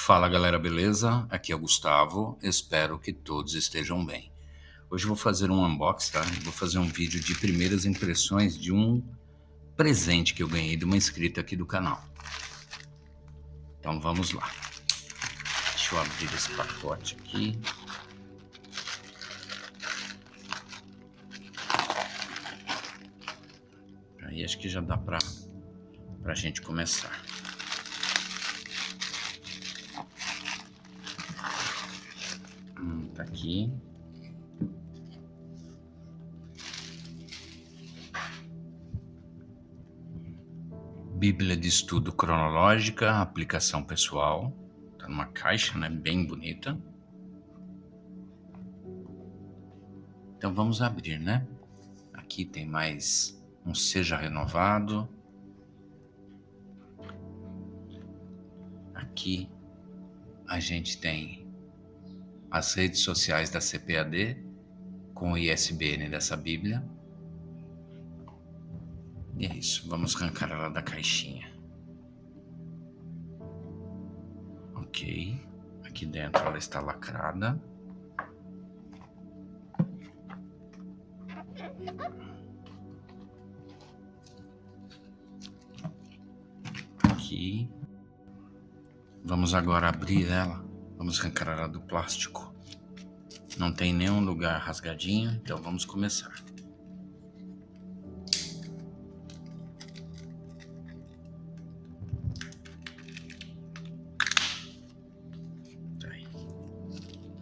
Fala galera, beleza? Aqui é o Gustavo, espero que todos estejam bem. Hoje eu vou fazer um unboxing, tá? Vou fazer um vídeo de primeiras impressões de um presente que eu ganhei de uma inscrita aqui do canal. Então vamos lá. Deixa eu abrir esse pacote aqui. Aí acho que já dá pra gente começar. Tá aqui. Bíblia de Estudo Cronológica, aplicação pessoal. Tá numa caixa, né? Bem bonita. Então vamos abrir, né? Aqui tem mais um Seja Renovado. Aqui a gente tem as redes sociais da CPAD com o ISBN dessa Bíblia. E é isso, vamos arrancar ela da caixinha. Ok, aqui dentro ela está lacrada. Aqui. Vamos agora abrir ela. Vamos arrancar ela do plástico. Não tem nenhum lugar rasgadinho, então vamos começar.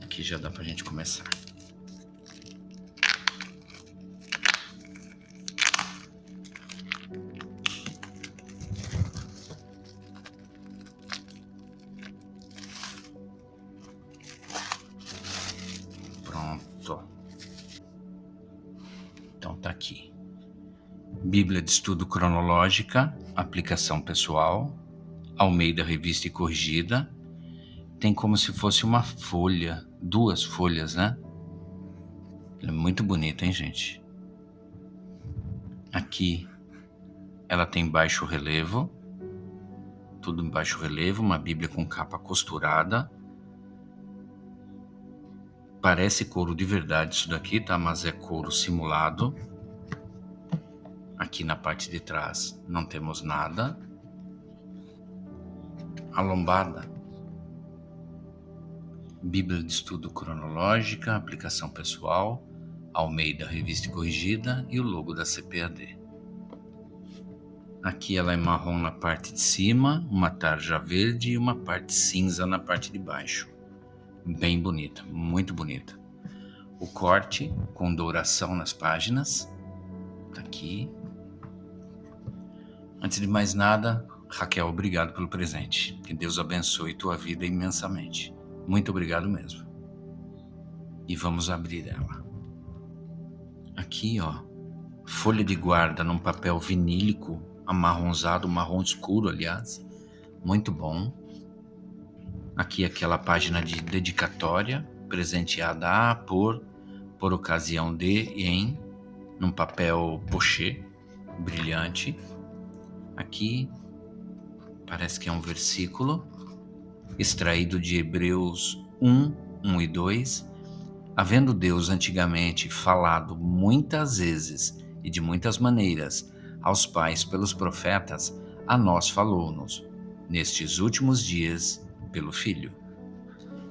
Aqui já dá pra gente começar. Pronto. Então tá aqui. Bíblia de Estudo Cronológica, aplicação pessoal, Almeida Revista e Corrigida. Tem como se fosse uma folha, duas folhas, né? Ela é muito bonita, hein, gente? Aqui ela tem baixo relevo, tudo em baixo relevo, uma Bíblia com capa costurada. Parece couro de verdade isso daqui, tá? Mas é couro simulado. Aqui na parte de trás não temos nada. A lombada. Bíblia de Estudo Cronológica, aplicação pessoal, Almeida Revista e Corrigida e o logo da CPAD. Aqui ela é marrom na parte de cima, uma tarja verde e uma parte cinza na parte de baixo. Bem bonita, muito bonita. O corte com douração nas páginas. Tá aqui. Antes de mais nada, Raquel, obrigado pelo presente. Que Deus abençoe tua vida imensamente. Muito obrigado mesmo. E vamos abrir ela. Aqui, ó, folha de guarda num papel vinílico, amarronzado, marrom escuro, aliás. Muito bom. Aqui aquela página de dedicatória, presenteada por ocasião de, em, num papel pochê, brilhante. Aqui parece que é um versículo extraído de Hebreus 1, 1 e 2. Havendo Deus antigamente falado muitas vezes e de muitas maneiras aos pais pelos profetas, a nós falou-nos, nestes últimos dias, pelo Filho.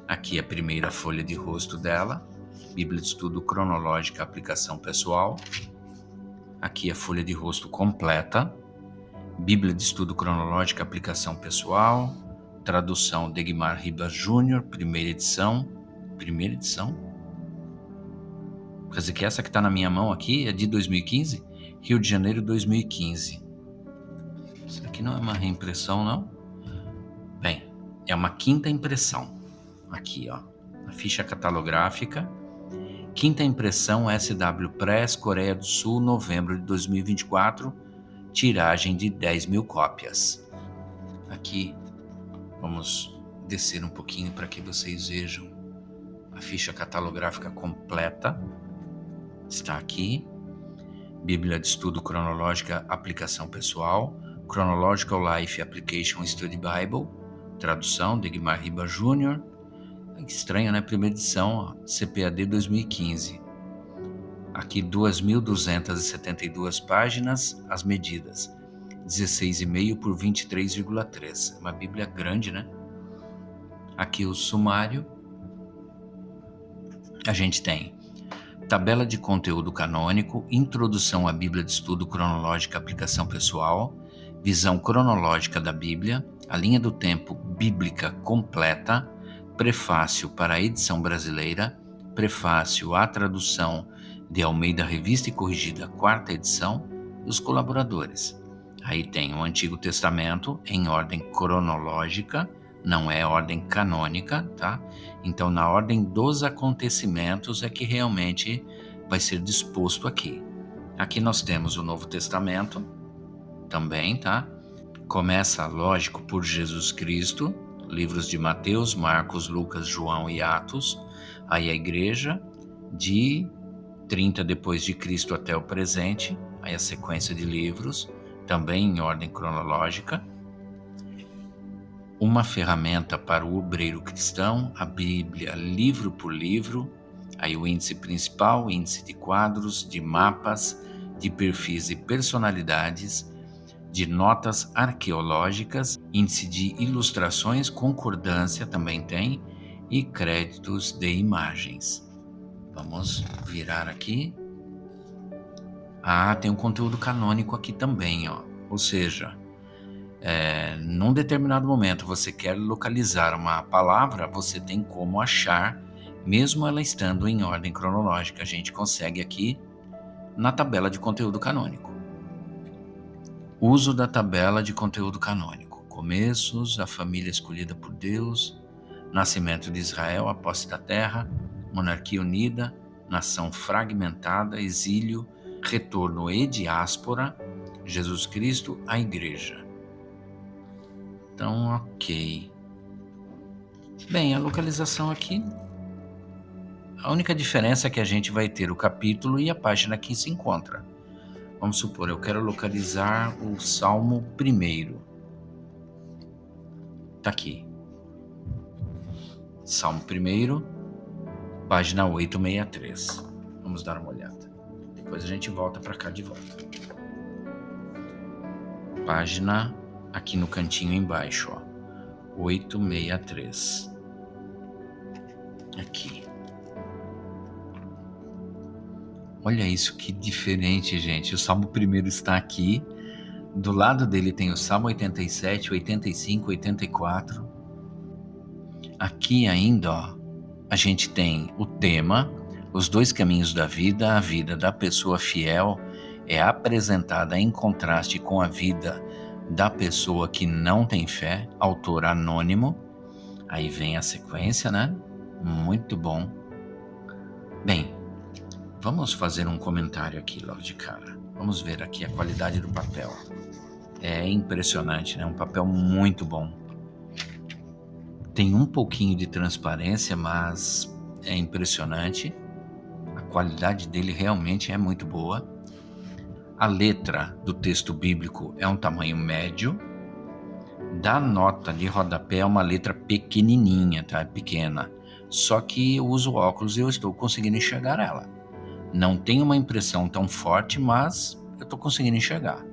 Aqui a primeira folha de rosto dela, Bíblia de Estudo Cronológica, aplicação pessoal. Aqui a folha de rosto completa, Bíblia de Estudo Cronológica, aplicação pessoal, tradução Degmar Ribas Júnior, primeira edição. Primeira edição? Quer dizer que essa que está na minha mão aqui é de 2015? Rio de Janeiro 2015. Isso aqui não é uma reimpressão, não? Bem, é uma quinta impressão. Aqui, ó, a ficha catalográfica. Quinta impressão SW Press, Coreia do Sul, novembro de 2024. Tiragem de 10 mil cópias. Aqui, vamos descer um pouquinho para que vocês vejam a ficha catalográfica completa. Está aqui. Bíblia de Estudo Cronológica, aplicação pessoal. Chronological Life Application Study Bible. tradução, Degmar Riba Júnior. Estranho, né? Primeira edição, CPAD 2015. Aqui 2.272 páginas, as medidas. 16,5 por 23,3. Uma Bíblia grande, né? Aqui o sumário. A gente tem tabela de conteúdo canônico, introdução à Bíblia de estudo cronológica, aplicação pessoal, visão cronológica da Bíblia, a linha do tempo bíblica completa, prefácio para a edição brasileira, prefácio à tradução de Almeida Revista e Corrigida, quarta edição, e os colaboradores. Aí tem o Antigo Testamento em ordem cronológica, não é ordem canônica, tá? Então, na ordem dos acontecimentos é que realmente vai ser disposto aqui. Aqui nós temos o Novo Testamento também, tá? Começa, lógico, por Jesus Cristo, livros de Mateus, Marcos, Lucas, João e Atos. Aí a igreja, de 30 depois de Cristo até o presente, aí a sequência de livros, também em ordem cronológica. Uma ferramenta para o obreiro cristão, a Bíblia, livro por livro, aí o índice principal, índice de quadros, de mapas, de perfis e personalidades, de notas arqueológicas, índice de ilustrações, concordância também tem, e créditos de imagens. Vamos virar aqui. Tem um conteúdo canônico aqui também, ó. Ou seja, num determinado momento você quer localizar uma palavra, você tem como achar, mesmo ela estando em ordem cronológica. A gente consegue aqui na tabela de conteúdo canônico. Uso da tabela de conteúdo canônico. Começos, a família escolhida por Deus, nascimento de Israel, a posse da terra, monarquia unida, nação fragmentada, exílio, retorno e diáspora, Jesus Cristo, a igreja. Então, ok. Bem, a localização aqui, a única diferença é que a gente vai ter o capítulo e a página que se encontra. Vamos supor, eu quero localizar o Salmo 1º. Tá aqui. Salmo 1º, página 863. Vamos dar uma olhada. Depois a gente volta para cá de volta. Página aqui no cantinho embaixo, ó. 863. Aqui. Olha isso, que diferente, gente. O Salmo 1º está aqui. Do lado dele tem o Salmo 87, 85, 84. Aqui ainda, ó, a gente tem o tema, os dois caminhos da vida. A vida da pessoa fiel é apresentada em contraste com a vida da pessoa que não tem fé, autor anônimo. Aí vem a sequência, né? Muito bom. Bem, vamos fazer um comentário aqui logo de cara. Vamos ver aqui a qualidade do papel. É impressionante, né? Um papel muito bom. Tem um pouquinho de transparência, mas é impressionante. A qualidade dele realmente é muito boa. A letra do texto bíblico é um tamanho médio. Da nota de rodapé é uma letra pequenininha, tá? Pequena. Só que eu uso óculos e eu estou conseguindo enxergar ela. Não tem uma impressão tão forte, mas eu estou conseguindo enxergar.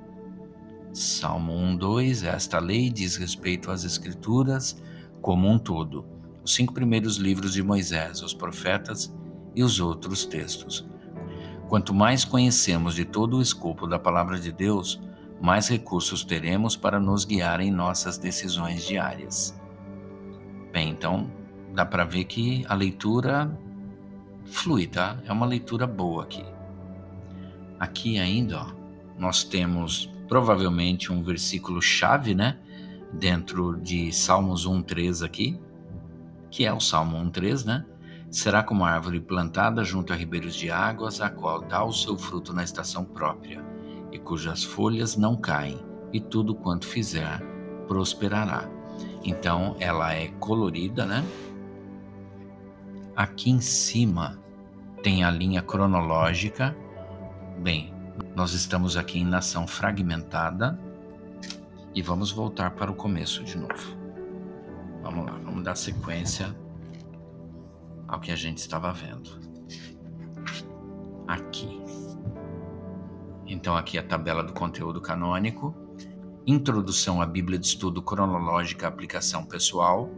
Salmo 1:2, esta lei diz respeito às Escrituras como um todo. Os 5 primeiros livros de Moisés, os profetas e os outros textos. Quanto mais conhecemos de todo o escopo da palavra de Deus, mais recursos teremos para nos guiar em nossas decisões diárias. Bem, então dá para ver que a leitura flui, tá? É uma leitura boa aqui. Aqui ainda, ó, nós temos provavelmente um versículo chave, né? Dentro de Salmos 1:3 aqui, que é o Salmo 1:3, né? Será como a árvore plantada junto a ribeiros de águas, a qual dá o seu fruto na estação própria, e cujas folhas não caem, e tudo quanto fizer prosperará. Então, ela é colorida, né? Aqui em cima tem a linha cronológica. Bem, nós estamos aqui em nação fragmentada e vamos voltar para o começo de novo. dar sequência ao que a gente estava vendo. Aqui. Então aqui a tabela do conteúdo canônico, introdução à Bíblia de Estudo Cronológica, aplicação pessoal.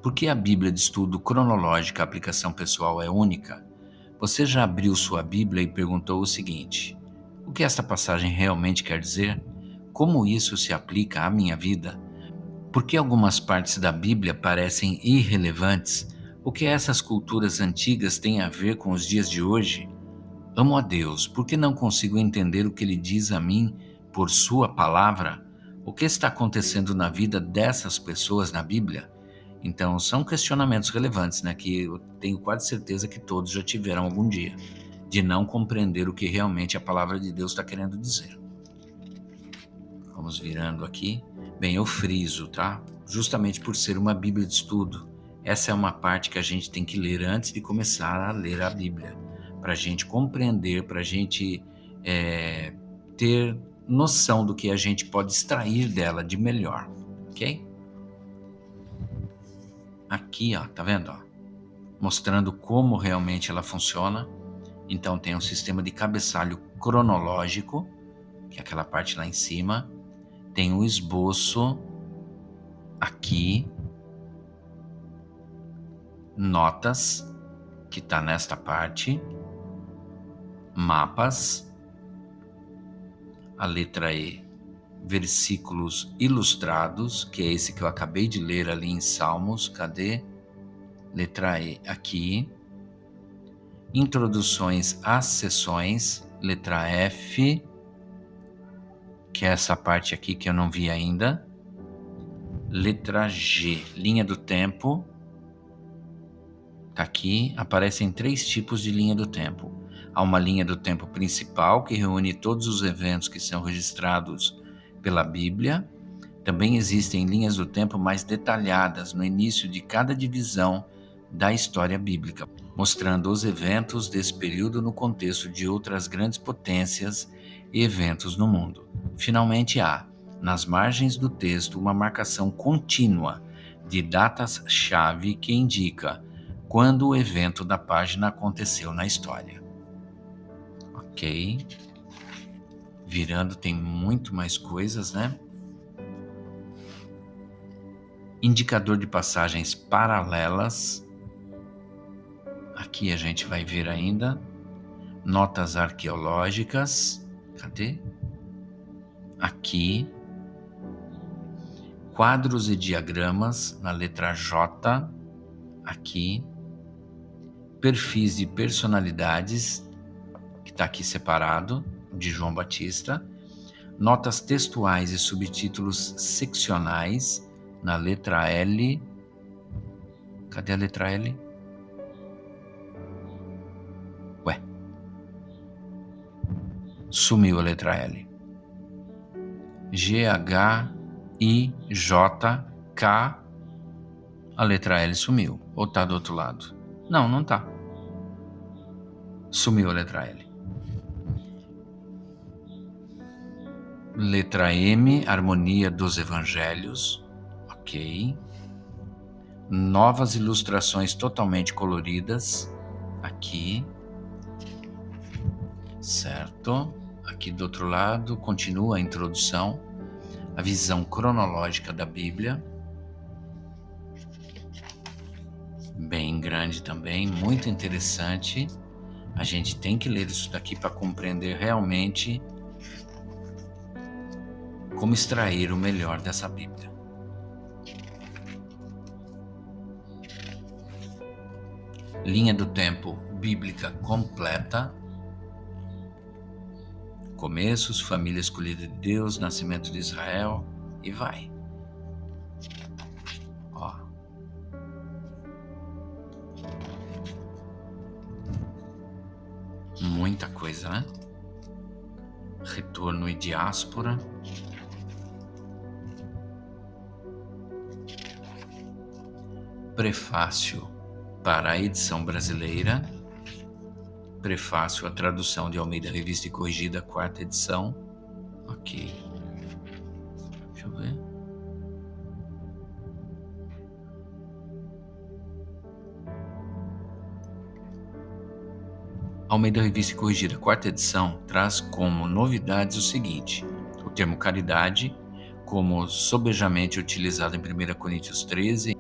Por que a Bíblia de Estudo Cronológica, aplicação pessoal é única? Você já abriu sua Bíblia e perguntou o seguinte: o que esta passagem realmente quer dizer? Como isso se aplica à minha vida? Por que algumas partes da Bíblia parecem irrelevantes? O que essas culturas antigas têm a ver com os dias de hoje? Amo a Deus, por que não consigo entender o que Ele diz a mim por Sua palavra? O que está acontecendo na vida dessas pessoas na Bíblia? Então, são questionamentos relevantes, né, que eu tenho quase certeza que todos já tiveram algum dia, de não compreender o que realmente a palavra de Deus está querendo dizer. Vamos virando aqui. Bem, eu friso, tá? Justamente por ser uma Bíblia de estudo, essa é uma parte que a gente tem que ler antes de começar a ler a Bíblia, para a gente compreender, para a gente ter noção do que a gente pode extrair dela de melhor, ok? Aqui, ó, tá vendo? Ó? Mostrando como realmente ela funciona. Então tem um sistema de cabeçalho cronológico, que é aquela parte lá em cima. Tem o esboço aqui, notas, que está nesta parte, mapas, a letra E, versículos ilustrados, que é esse que eu acabei de ler ali em Salmos. Cadê? Letra E aqui. Introduções às sessões, letra F, que é essa parte aqui que eu não vi ainda. Letra G, linha do tempo. Tá aqui, aparecem 3 tipos de linha do tempo. Há uma linha do tempo principal, que reúne todos os eventos que são registrados pela Bíblia. Também existem linhas do tempo mais detalhadas no início de cada divisão da história bíblica, mostrando os eventos desse período no contexto de outras grandes potências e eventos no mundo. Finalmente há, nas margens do texto, uma marcação contínua de datas-chave que indica quando o evento da página aconteceu na história. Ok. Virando, tem muito mais coisas, né? Indicador de passagens paralelas. Aqui a gente vai ver ainda. Notas arqueológicas. Cadê? Aqui. Quadros e diagramas na letra J. Aqui. Perfis de personalidades, que está aqui separado, de João Batista. Notas textuais e subtítulos seccionais na letra L. Cadê a letra L? Ué. Sumiu a letra L. G, H, I, J, K. A letra L sumiu. Ou tá do outro lado? Não, não tá. Sumiu a letra L. Letra M, harmonia dos evangelhos. Ok. Novas ilustrações totalmente coloridas. Aqui. Certo. Aqui do outro lado, continua a introdução. A visão cronológica da Bíblia. Bem grande também, muito interessante. A gente tem que ler isso daqui para compreender realmente como extrair o melhor dessa Bíblia. Linha do tempo bíblica completa. Começos, família escolhida de Deus, nascimento de Israel e vai. Ó. Muita coisa, né? Retorno e diáspora. Prefácio para a edição brasileira. Prefácio à tradução de Almeida Revista e Corrigida, 4ª edição. Ok. Deixa eu ver. Almeida Revista e Corrigida, quarta edição, traz como novidades o seguinte: o termo caridade, como sobejamente utilizado em 1 Coríntios 13,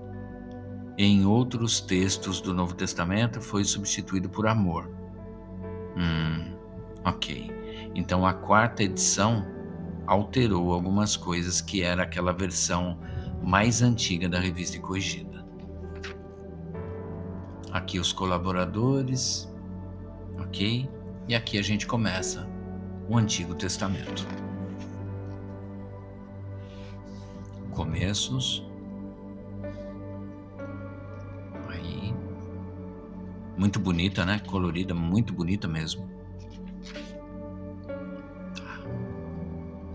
e em outros textos do Novo Testamento, foi substituído por amor. Ok. Então a quarta edição alterou algumas coisas que era aquela versão mais antiga da Revista e Corrigida. Aqui os colaboradores, ok? E aqui a gente começa o Antigo Testamento. Começos. Aí. Muito bonita, né? Colorida, muito bonita mesmo.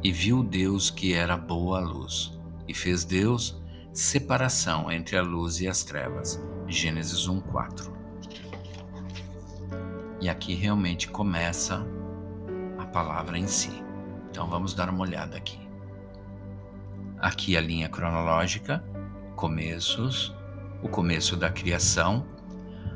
E viu Deus que era boa a luz, e fez Deus separação entre a luz e as trevas. Gênesis 1:4. E aqui realmente começa a palavra em si. Então vamos dar uma olhada aqui. Aqui a linha cronológica, começos, o começo da criação.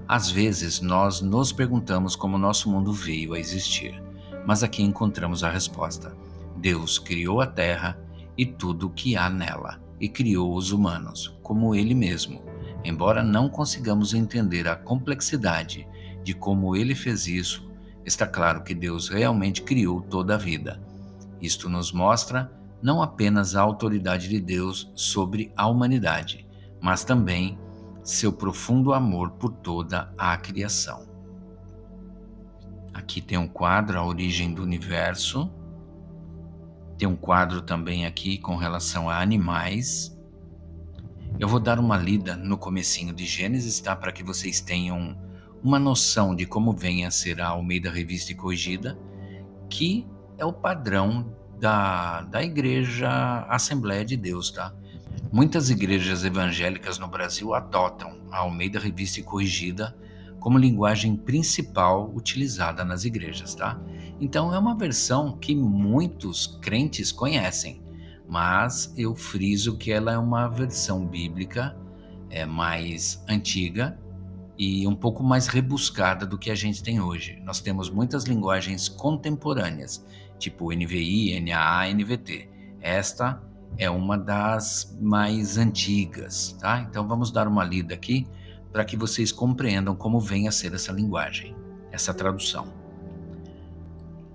Às vezes nós nos perguntamos como nosso mundo veio a existir, mas aqui encontramos a resposta. Deus criou a terra e tudo o que há nela, e criou os humanos, como Ele mesmo. Embora não consigamos entender a complexidade de como Ele fez isso, está claro que Deus realmente criou toda a vida. Isto nos mostra não apenas a autoridade de Deus sobre a humanidade, mas também seu profundo amor por toda a criação. Aqui tem um quadro, a origem do universo. Tem um quadro também aqui com relação a animais. Eu vou dar uma lida no comecinho de Gênesis, tá? Para que vocês tenham uma noção de como vem a ser a Almeida Revista e Corrigida, que é o padrão da Igreja Assembleia de Deus, tá? Muitas igrejas evangélicas no Brasil adotam a Almeida Revista e Corrigida como linguagem principal utilizada nas igrejas, tá? Então é uma versão que muitos crentes conhecem, mas eu friso que ela é uma versão bíblica, mais antiga e um pouco mais rebuscada do que a gente tem hoje. Nós temos muitas linguagens contemporâneas, tipo NVI, NAA, NVT. Esta é uma das mais antigas, tá? Então vamos dar uma lida aqui para que vocês compreendam como vem a ser essa linguagem, essa tradução.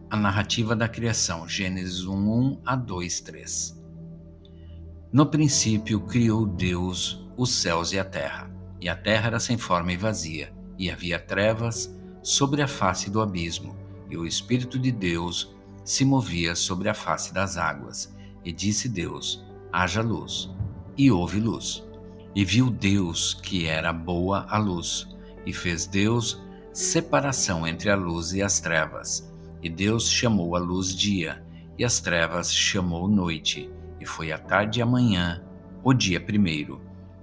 A narrativa da criação, Gênesis 1:1 a 2:3. No princípio criou Deus os céus e a terra era sem forma e vazia, e havia trevas sobre a face do abismo, e o Espírito de Deus se movia sobre a face das águas. E disse Deus: haja luz, e houve luz. E viu Deus que era boa a luz, e fez Deus separação entre a luz e as trevas. E Deus chamou a luz dia, e as trevas chamou noite, e foi a tarde e a manhã, o dia primeiro.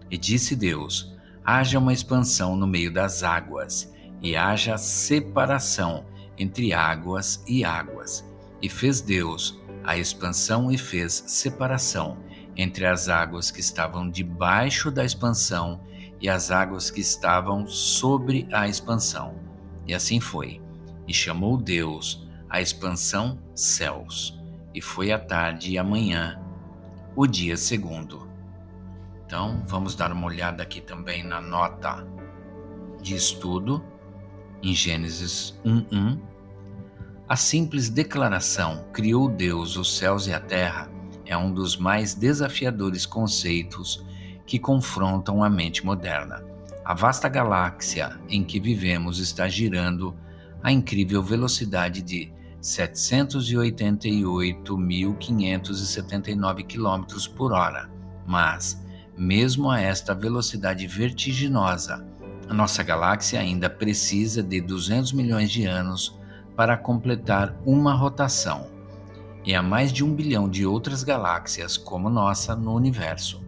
E disse Deus: haja uma expansão no meio das águas, e haja separação entre águas e águas. E fez Deus a expansão e fez separação entre as águas que estavam debaixo da expansão e as águas que estavam sobre a expansão. E assim foi. E chamou Deus a expansão céus. E foi a tarde e a manhã, o dia segundo. Então, vamos dar uma olhada aqui também na nota de estudo, em Gênesis 1:1. A simples declaração criou Deus os céus e a terra é um dos mais desafiadores conceitos que confrontam a mente moderna. A vasta galáxia em que vivemos está girando a incrível velocidade de 788.579 km por hora, mas, mesmo a esta velocidade vertiginosa, a nossa galáxia ainda precisa de 200 milhões de anos para completar uma rotação, e há mais de 1 bilhão de outras galáxias como nossa no universo.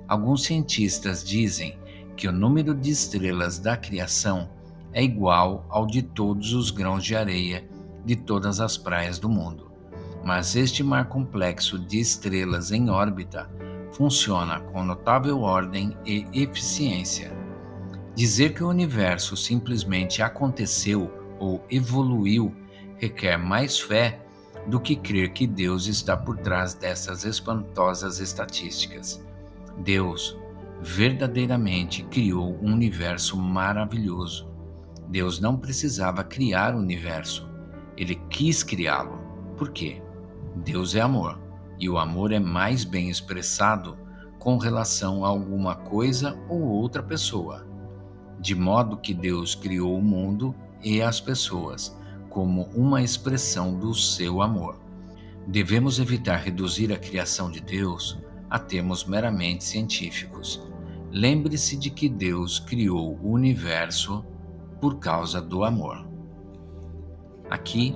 Alguns cientistas dizem que o número de estrelas da criação é igual ao de todos os grãos de areia de todas as praias do mundo. Mas este mar complexo de estrelas em órbita funciona com notável ordem e eficiência. Dizer que o universo simplesmente aconteceu ou evoluiu requer mais fé do que crer que Deus está por trás dessas espantosas estatísticas. Deus verdadeiramente criou um universo maravilhoso. Deus não precisava criar o universo, ele quis criá-lo. Por quê? Deus é amor, e o amor é mais bem expressado com relação a alguma coisa ou outra pessoa. De modo que Deus criou o mundo e as pessoas como uma expressão do seu amor. Devemos evitar reduzir a criação de Deus a termos meramente científicos. Lembre-se de que Deus criou o universo por causa do amor. Aqui,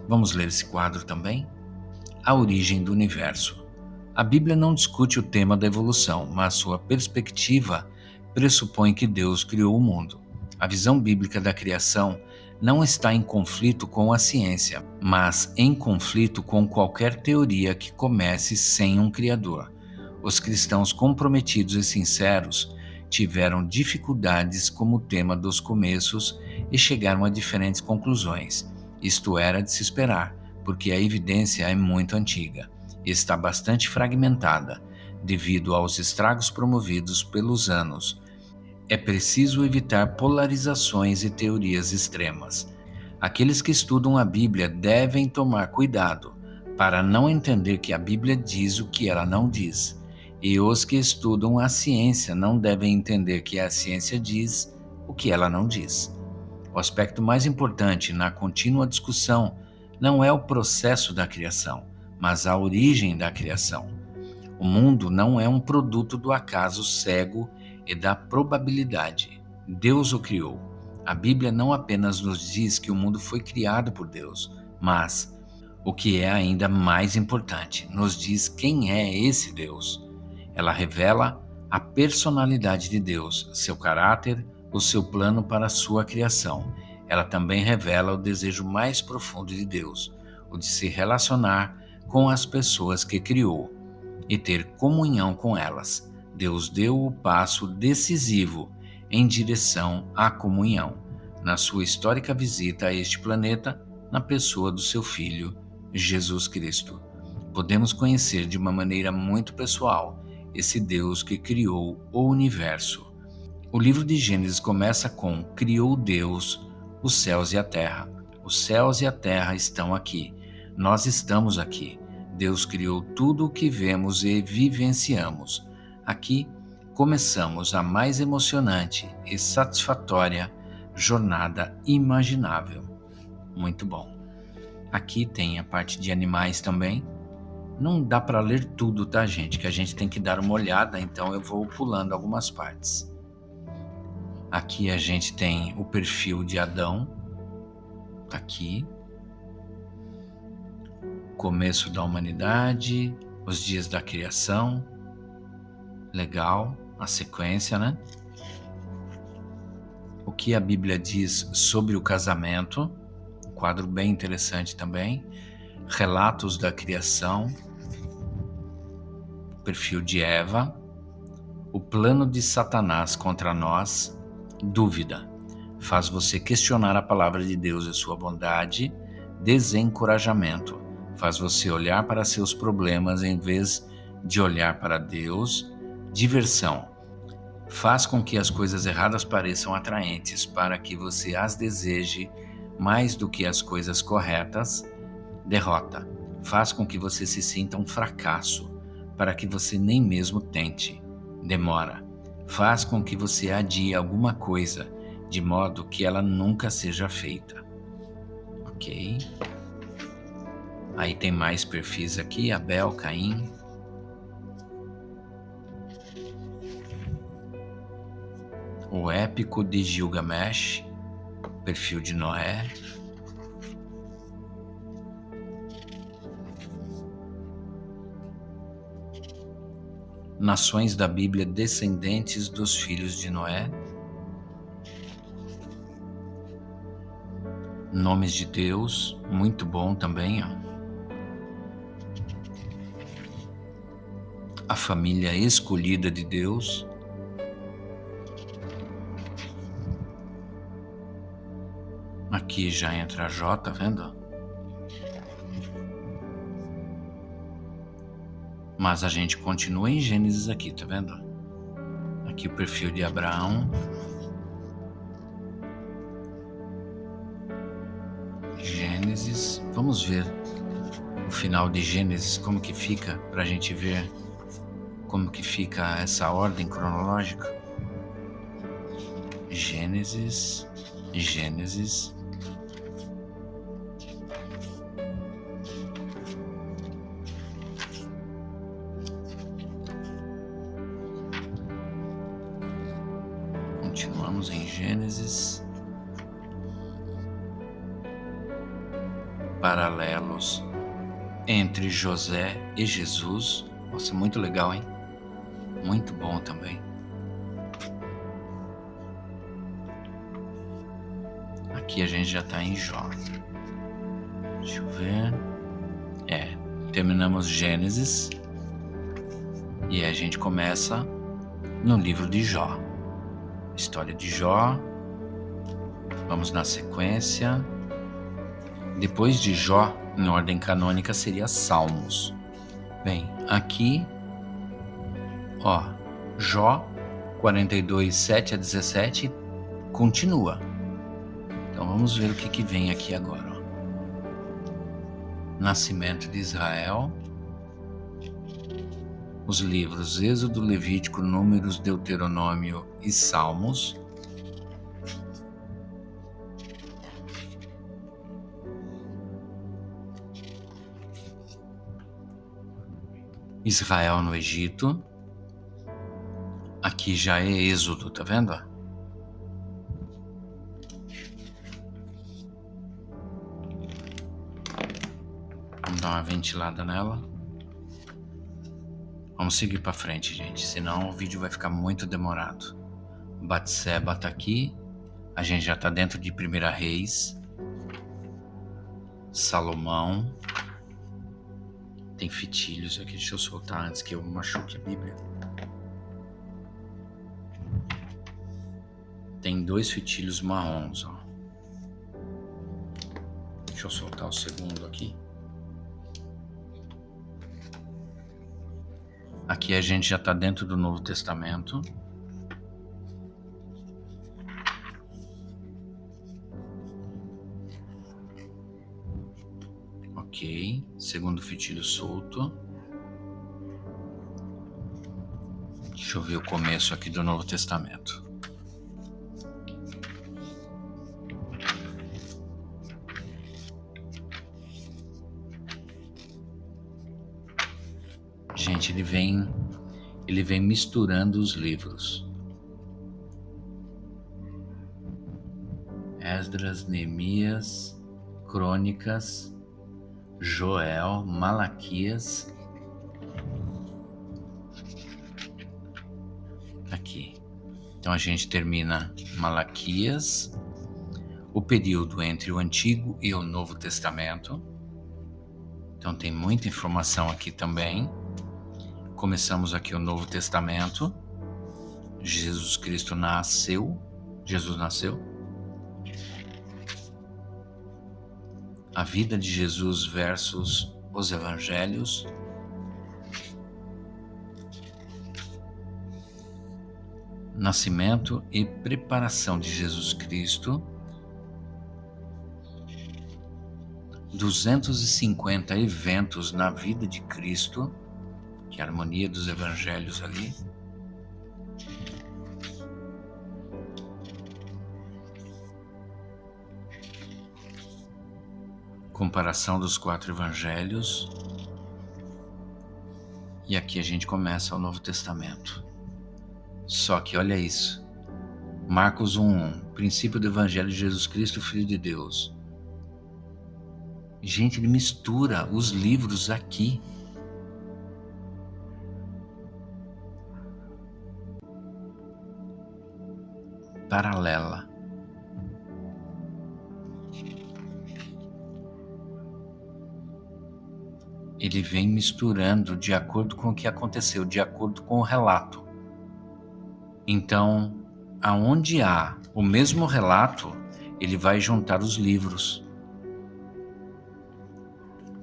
vamos ler esse quadro também? A origem do universo. A Bíblia não discute o tema da evolução, mas sua perspectiva pressupõe que Deus criou o mundo. A visão bíblica da criação não está em conflito com a ciência, mas em conflito com qualquer teoria que comece sem um Criador. Os cristãos comprometidos e sinceros tiveram dificuldades como tema dos começos e chegaram a diferentes conclusões. Isto era de se esperar, porque a evidência é muito antiga e está bastante fragmentada devido aos estragos promovidos pelos anos. É preciso evitar polarizações e teorias extremas. Aqueles que estudam a Bíblia devem tomar cuidado para não entender que a Bíblia diz o que ela não diz. E os que estudam a ciência não devem entender que a ciência diz o que ela não diz. O aspecto mais importante na contínua discussão não é o processo da criação, mas a origem da criação. O mundo não é um produto do acaso cego e da probabilidade. Deus o criou. A Bíblia não apenas nos diz que o mundo foi criado por Deus, mas, o que é ainda mais importante, nos diz quem é esse Deus. Ela revela a personalidade de Deus, seu caráter, o seu plano para a sua criação. Ela também revela o desejo mais profundo de Deus, o de se relacionar com as pessoas que criou e ter comunhão com elas. Deus deu o passo decisivo em direção à comunhão, na sua histórica visita a este planeta, na pessoa do seu Filho, Jesus Cristo. Podemos conhecer de uma maneira muito pessoal esse Deus que criou o universo. O livro de Gênesis começa com: criou Deus os céus e a terra. Os céus e a terra estão aqui. Nós estamos aqui. Deus criou tudo o que vemos e vivenciamos. Aqui começamos a mais emocionante e satisfatória jornada imaginável. Muito bom. Aqui tem a parte de animais também. Não dá para ler tudo, tá, gente? Que a gente tem que dar uma olhada, então eu vou pulando algumas partes. Aqui a gente tem o perfil de Adão. Aqui. Começo da humanidade, os dias da criação. Legal, a sequência, né? O que a Bíblia diz sobre o casamento, um quadro bem interessante também. Relatos da criação, perfil de Eva, o plano de Satanás contra nós, dúvida, faz você questionar a palavra de Deus e sua bondade, desencorajamento, faz você olhar para seus problemas em vez de olhar para Deus, diversão, faz com que as coisas erradas pareçam atraentes para que você as deseje mais do que as coisas corretas, derrota, faz com que você se sinta um fracasso para que você nem mesmo tente, demora, faz com que você adie alguma coisa de modo que ela nunca seja feita. Ok? Aí tem mais perfis aqui, Abel, Caim. O épico de Gilgamesh, perfil de Noé. Nações da Bíblia descendentes dos filhos de Noé. Nomes de Deus, muito bom também, ó. A família escolhida de Deus. Aqui já entra Jó, tá vendo? Mas a gente continua em Gênesis aqui, tá vendo? Aqui o perfil de Abraão. Gênesis. Vamos ver o final de Gênesis, como que fica, pra gente ver como que fica essa ordem cronológica. Gênesis. Continuamos em Gênesis. Paralelos entre José e Jesus. Nossa, muito legal, hein? Muito bom também. Aqui a gente já está em Jó. Deixa eu ver. Terminamos Gênesis e a gente começa no livro de Jó. História de Jó. Vamos na sequência. Depois de Jó, em ordem canônica, seria Salmos. Bem, aqui, Jó 42, 7 a 17, continua. Então vamos ver o que vem aqui agora. Nascimento de Israel. Os livros Êxodo, Levítico, Números, Deuteronômio e Salmos. Israel no Egito. Aqui já é Êxodo, tá vendo? Vamos dar uma ventilada nela. Vamos seguir para frente, gente, senão o vídeo vai ficar muito demorado. Batseba tá aqui. A gente já tá dentro de 1 Reis. Salomão. Tem fitilhos aqui, deixa eu soltar antes que eu machuque a Bíblia. Tem 2 fitilhos marrons, ó. Deixa eu soltar o segundo aqui. Aqui a gente já está dentro do Novo Testamento. Ok, segundo fitilho solto. Deixa eu ver o começo aqui do Novo Testamento. Gente, ele vem misturando os livros. Esdras, Neemias, Crônicas, Joel, Malaquias. Aqui. Então a gente termina Malaquias, o período entre o Antigo e o Novo Testamento. Então tem muita informação aqui também. Começamos aqui o Novo Testamento. Jesus Cristo nasceu. Jesus nasceu. A vida de Jesus versus os Evangelhos. Nascimento e preparação de Jesus Cristo. 250 eventos na vida de Cristo, que é a harmonia dos evangelhos ali. Comparação dos 4 evangelhos. E aqui a gente começa o Novo Testamento. Só que olha isso. Marcos 1:1, princípio do Evangelho de Jesus Cristo, Filho de Deus. Gente, ele mistura os livros aqui. Paralela. Ele vem misturando de acordo com o que aconteceu, de acordo com o relato. Então, aonde há o mesmo relato, Ele vai juntar os livros.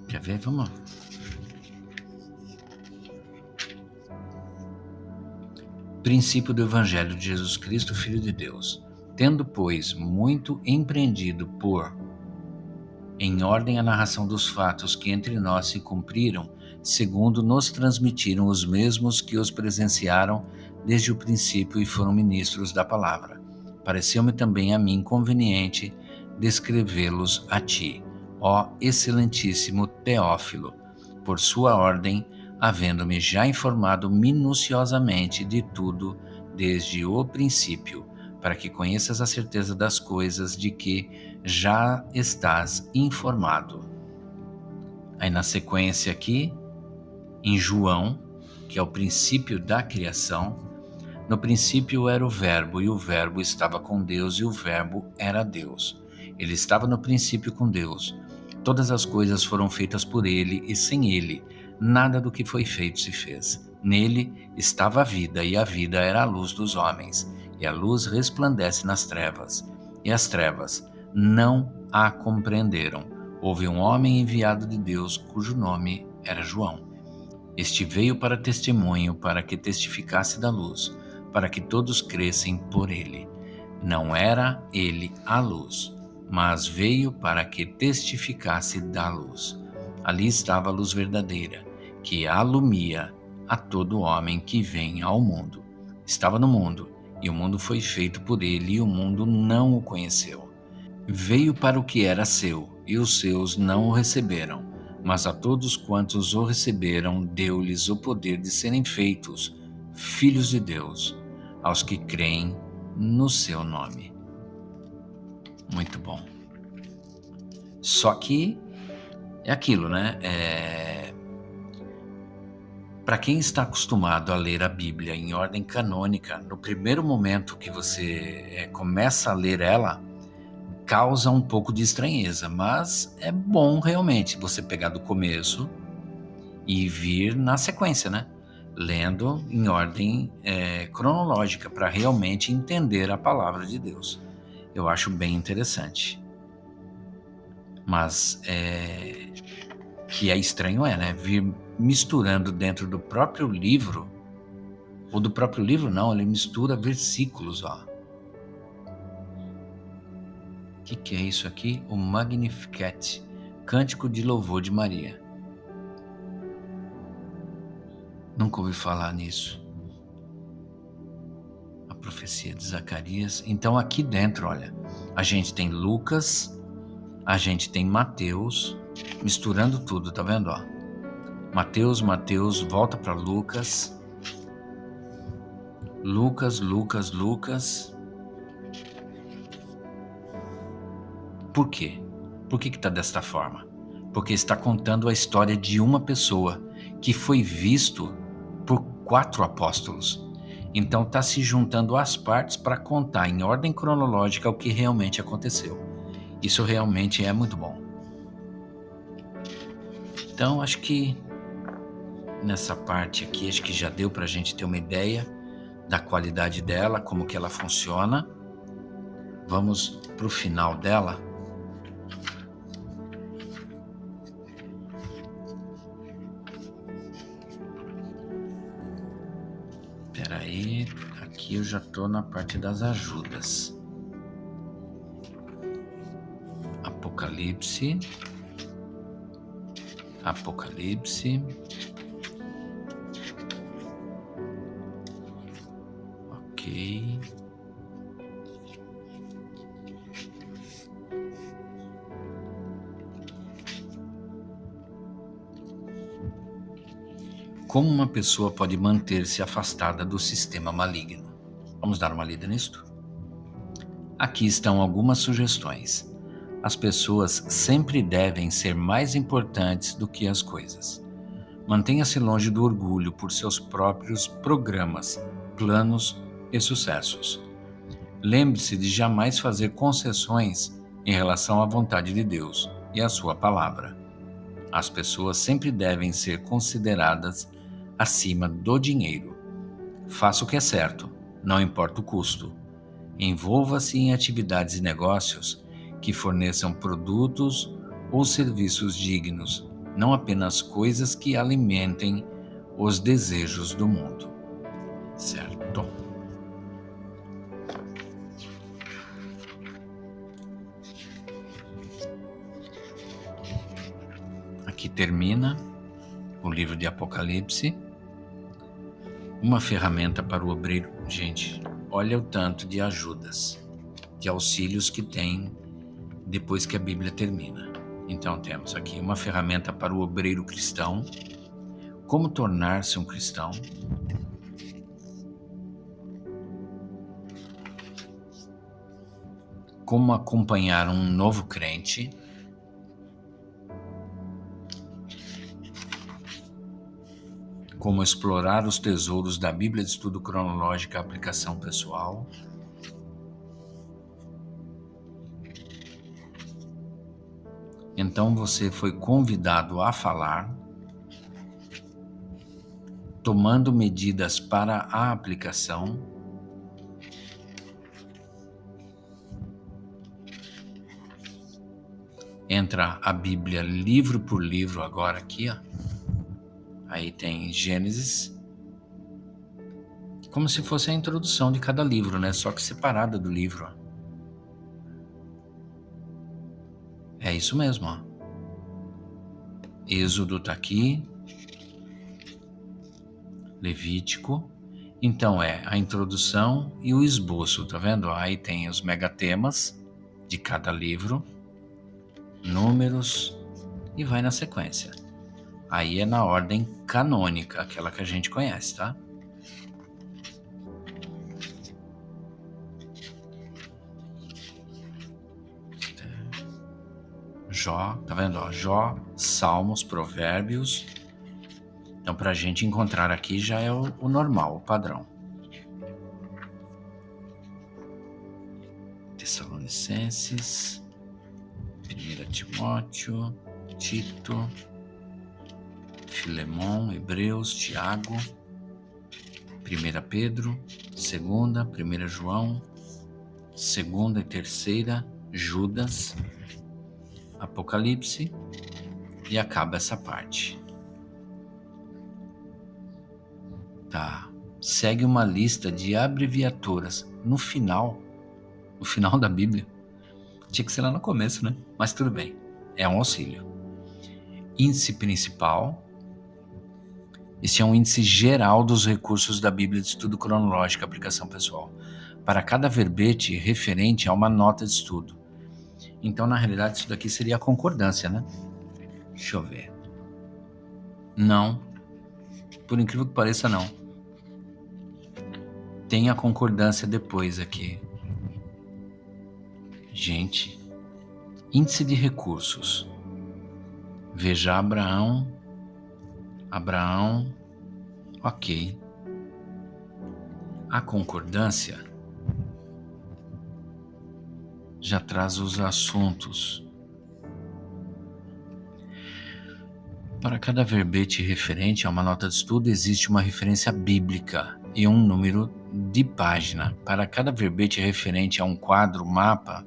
Quer ver? Vamos. Princípio do Evangelho de Jesus Cristo, Filho de Deus. Tendo, pois, muito empreendido em ordem a narração dos fatos que entre nós se cumpriram, segundo nos transmitiram os mesmos que os presenciaram desde o princípio e foram ministros da palavra. Pareceu-me também a mim conveniente descrevê-los a ti, ó excelentíssimo Teófilo, por sua ordem, havendo-me já informado minuciosamente de tudo desde o princípio, para que conheças a certeza das coisas de que já estás informado. Aí na sequência aqui, em João, que é o princípio da criação, no princípio era o Verbo, e o Verbo estava com Deus, e o Verbo era Deus. Ele estava no princípio com Deus. Todas as coisas foram feitas por ele, e sem ele, nada do que foi feito se fez. Nele estava a vida, e a vida era a luz dos homens. E a luz resplandece nas trevas, e as trevas não a compreenderam. Houve um homem enviado de Deus, cujo nome era João. Este veio para testemunho, para que testificasse da luz, para que todos crescem por ele. Não era ele a luz, mas veio para que testificasse da luz. Ali estava a luz verdadeira, que alumia a todo homem que vem ao mundo. Estava no mundo, e o mundo foi feito por ele, e o mundo não o conheceu. Veio para o que era seu, e os seus não o receberam, mas a todos quantos o receberam, deu-lhes o poder de serem feitos filhos de Deus, aos que creem no seu nome. Muito bom. Só que é aquilo, né? Para quem está acostumado a ler a Bíblia em ordem canônica, no primeiro momento que você começa a ler ela, causa um pouco de estranheza, mas é bom realmente você pegar do começo e vir na sequência, né? Lendo em ordem cronológica para realmente entender a palavra de Deus. Eu acho bem interessante. Mas que é estranho né? Vir misturando dentro do próprio livro, ou do próprio livro não, ele mistura versículos, ó. O que é isso aqui? O Magnificat, Cântico de Louvor de Maria. Nunca ouvi falar nisso. A profecia de Zacarias. Então aqui dentro, olha, a gente tem Lucas, a gente tem Mateus, misturando tudo, tá vendo, ó? Mateus, volta para Lucas. Lucas. Por quê? Por que está desta forma? Porque está contando a história de uma pessoa que foi visto por 4 apóstolos. Então está se juntando as partes para contar em ordem cronológica o que realmente aconteceu. Isso realmente é muito bom. Então acho que nessa parte aqui, acho que já deu para a gente ter uma ideia da qualidade dela, como que ela funciona. Vamos para o final dela. Peraí, aqui eu já estou na parte das ajudas. Apocalipse. Ok. Como uma pessoa pode manter-se afastada do sistema maligno? Vamos dar uma lida nisto? Aqui estão algumas sugestões. As pessoas sempre devem ser mais importantes do que as coisas. Mantenha-se longe do orgulho por seus próprios programas, planos e sucessos. Lembre-se de jamais fazer concessões em relação à vontade de Deus e à sua palavra. As pessoas sempre devem ser consideradas acima do dinheiro. Faça o que é certo, não importa o custo. Envolva-se em atividades e negócios que forneçam produtos ou serviços dignos, não apenas coisas que alimentem os desejos do mundo. Certo? Aqui termina o livro de Apocalipse, uma ferramenta para o obreiro. Gente, olha o tanto de ajudas, de auxílios que tem depois que a Bíblia termina. Então temos aqui uma ferramenta para o obreiro cristão, como tornar-se um cristão, como acompanhar um novo crente, como explorar os tesouros da Bíblia de Estudo Cronológico, aplicação pessoal, então você foi convidado a falar, tomando medidas para a aplicação, entra a Bíblia livro por livro agora aqui, ó. Aí tem Gênesis, como se fosse a introdução de cada livro, né? Só que separada do livro, ó. É isso mesmo, ó. Êxodo tá aqui, Levítico. Então é a introdução e o esboço, tá vendo? Aí tem os megatemas de cada livro, números e vai na sequência. Aí é na ordem canônica, aquela que a gente conhece, tá? Jó, tá vendo? Ó, Jó, Salmos, Provérbios. Então, para a gente encontrar aqui já é o normal, o padrão. Tessalonicenses, 1 Timóteo, Tito, Filemão, Hebreus, Tiago, 1 Pedro, 2, 1 João, 2 e 3, Judas, Apocalipse, e acaba essa parte. Tá. Segue uma lista de abreviaturas no final da Bíblia. Tinha que ser lá no começo, né? Mas tudo bem, é um auxílio. Índice principal. Esse é um índice geral dos recursos da Bíblia de Estudo Cronológico, aplicação pessoal. Para cada verbete referente a uma nota de estudo. Então, na realidade, isso daqui seria a concordância, né? Deixa eu ver. Não. Por incrível que pareça, não. Tem a concordância depois aqui. Gente, índice de recursos. Veja Abraão, ok. A concordância já traz os assuntos. Para cada verbete referente a uma nota de estudo, existe uma referência bíblica e um número de página. Para cada verbete referente a um quadro, mapa,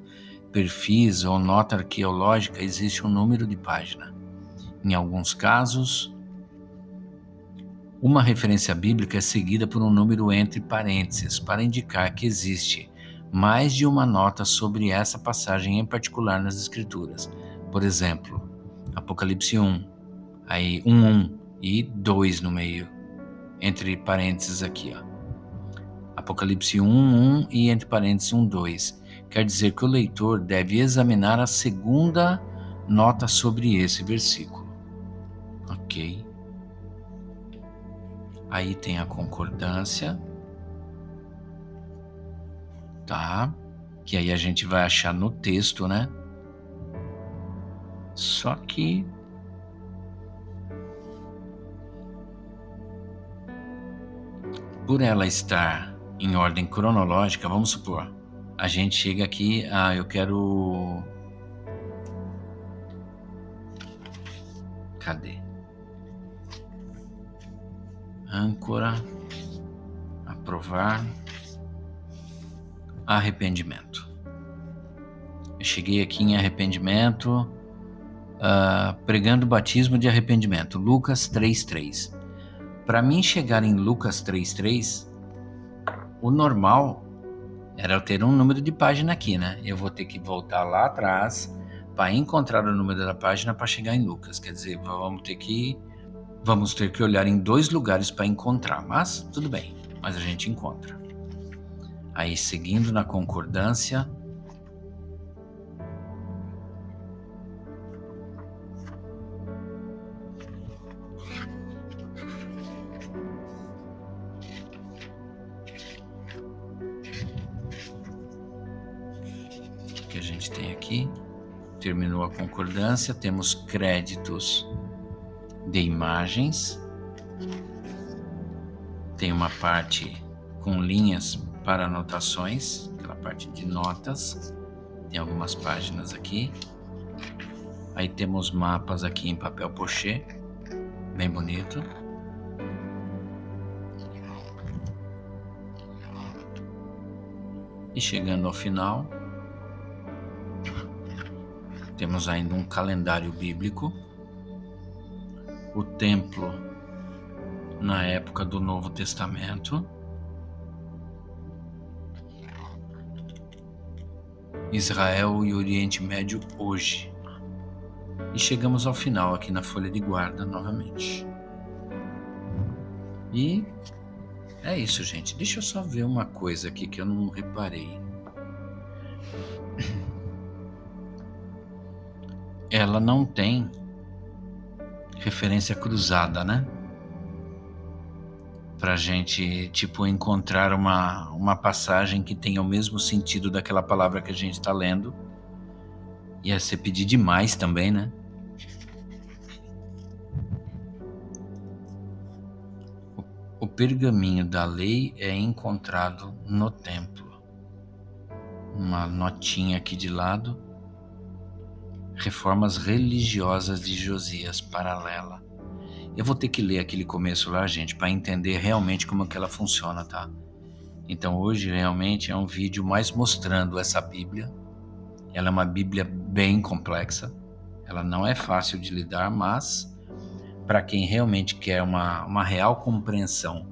perfis ou nota arqueológica, existe um número de página. Em alguns casos, uma referência bíblica é seguida por um número entre parênteses para indicar que existe mais de uma nota sobre essa passagem em particular nas Escrituras. Por exemplo, Apocalipse 1, aí 1 e 2 no meio, entre parênteses aqui, ó. Apocalipse 1 e entre parênteses 1, 2. Quer dizer que o leitor deve examinar a segunda nota sobre esse versículo. Ok. Aí tem a concordância, tá? Que aí a gente vai achar no texto, né? Só que por ela estar em ordem cronológica, vamos supor, a gente chega aqui, eu quero... Cadê? Âncora, aprovar, arrependimento. Eu cheguei aqui em arrependimento, pregando o batismo de arrependimento, Lucas 3:3. Para mim chegar em Lucas 3:3, o normal era eu ter um número de página aqui, né? Eu vou ter que voltar lá atrás para encontrar o número da página para chegar em Lucas. Quer dizer, vamos ter que olhar em 2 lugares para encontrar, mas tudo bem, mas a gente encontra. Aí, seguindo na concordância, o que a gente tem aqui? Terminou a concordância, temos créditos de imagens, tem uma parte com linhas para anotações, aquela parte de notas, tem algumas páginas aqui. Aí temos mapas aqui em papel pochê, bem bonito. E chegando ao final, temos ainda um calendário bíblico, o templo na época do Novo Testamento, Israel e Oriente Médio hoje. E chegamos ao final aqui na folha de guarda novamente. E é isso, gente. Deixa eu só ver uma coisa aqui que eu não reparei. Ela não tem referência cruzada, né? Pra gente, encontrar uma passagem que tenha o mesmo sentido daquela palavra que a gente tá lendo. Ia ser pedir demais também, né? O pergaminho da lei é encontrado no templo. Uma notinha aqui de lado. Reformas religiosas de Josias, paralela. Eu vou ter que ler aquele começo lá, gente, para entender realmente como que ela funciona, tá? Então hoje realmente é um vídeo mais mostrando essa Bíblia. Ela é uma Bíblia bem complexa. Ela não é fácil de lidar, mas para quem realmente quer uma real compreensão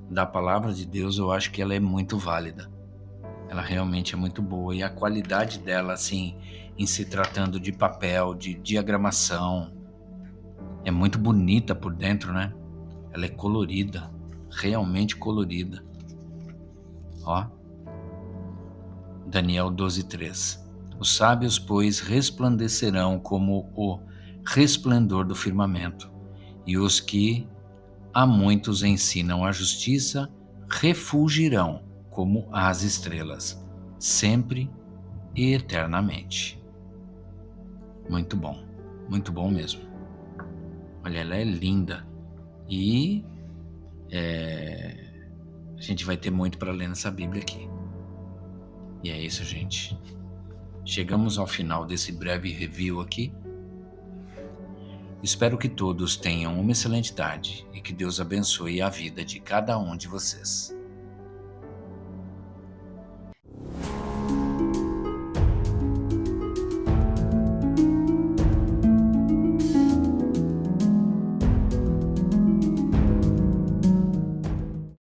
da palavra de Deus, eu acho que ela é muito válida. Ela realmente é muito boa e a qualidade dela, assim, em se tratando de papel, de diagramação, é muito bonita por dentro, né? Ela é colorida, realmente colorida. Ó, Daniel 12:3. Os sábios, pois, resplandecerão como o resplendor do firmamento, e os que a muitos ensinam a justiça refulgirão como as estrelas, sempre e eternamente. Muito bom mesmo. Olha, ela é linda e a gente vai ter muito para ler nessa Bíblia aqui. E é isso, gente. Chegamos ao final desse breve review aqui. Espero que todos tenham uma excelente tarde e que Deus abençoe a vida de cada um de vocês.